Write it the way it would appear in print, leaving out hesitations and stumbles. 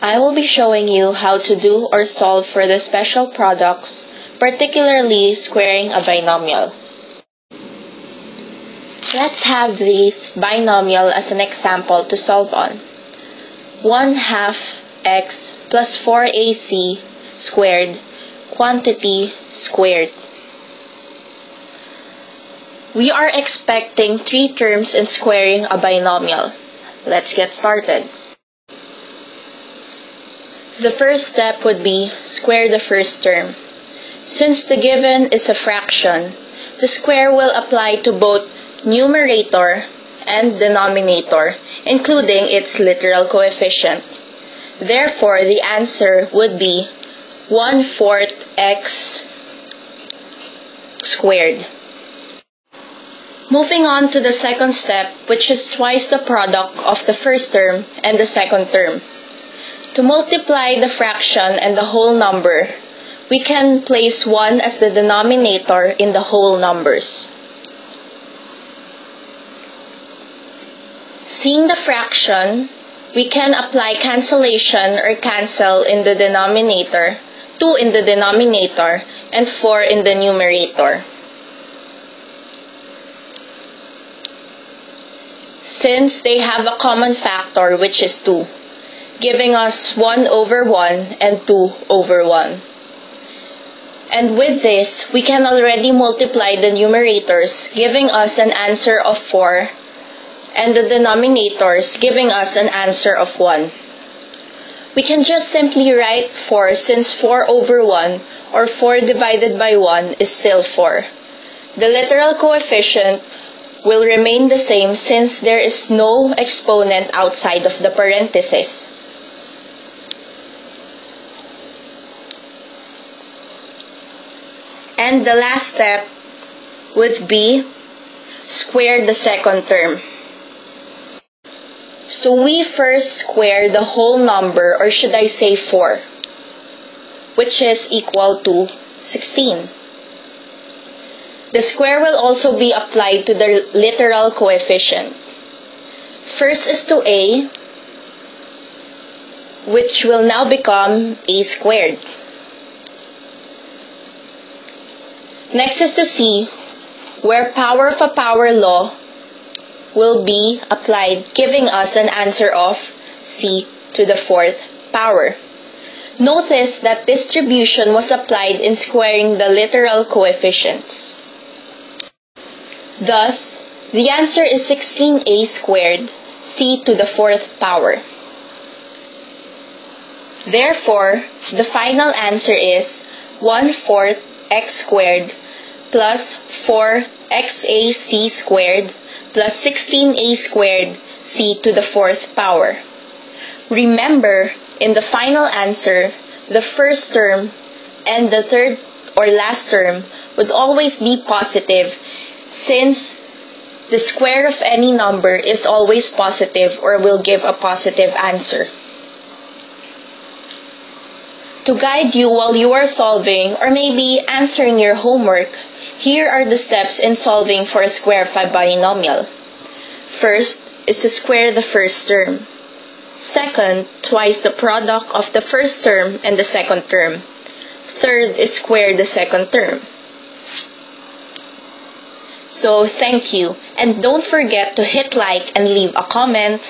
I will be showing you how to do or solve for the special products, particularly squaring a binomial. Let's have this binomial as an example to solve on. 1/2 x plus 4ac squared, quantity squared. We are expecting 3 terms in squaring a binomial. Let's get started. The first step would be square the first term. Since the given is a fraction, the square will apply to both numerator and denominator, including its literal coefficient. Therefore, the answer would be 1/4 x squared. Moving on to the second step, which is twice the product of the first term and the second term. To multiply the fraction and the whole number, we can place 1 as the denominator in the whole numbers. Seeing the fraction, we can apply cancellation or cancel in the denominator, 2 in the denominator, and 4 in the numerator. Since they have a common factor, which is 2, giving us 1/1 and 2/1. And with this, we can already multiply the numerators, giving us an answer of 4, and the denominators, giving us an answer of 1. We can just simply write 4 since 4/1 or 4 divided by 1 is still 4. The literal coefficient will remain the same since there is no exponent outside of the parentheses. And the last step would be square the second term. So we first square the whole number, or should I say 4, which is equal to 16. The square will also be applied to the literal coefficient. First is to a, which will now become a squared. Next is to c, where power of a power law will be applied, giving us an answer of c to the 4th power. Notice that distribution was applied in squaring the literal coefficients. Thus, the answer is 16a squared, c to the 4th power. Therefore, the final answer is 1/4 x squared plus 4xac squared plus 16a squared c to the 4th power. Remember, in the final answer, the first term and the third or last term would always be positive, since the square of any number is always positive or will give a positive answer. To guide you while you are solving or maybe answering your homework, here are the steps in solving for a square of a binomial. First is to square the first term. Second, twice the product of the first term and the second term. Third is square the second term. So thank you, and don't forget to hit like and leave a comment.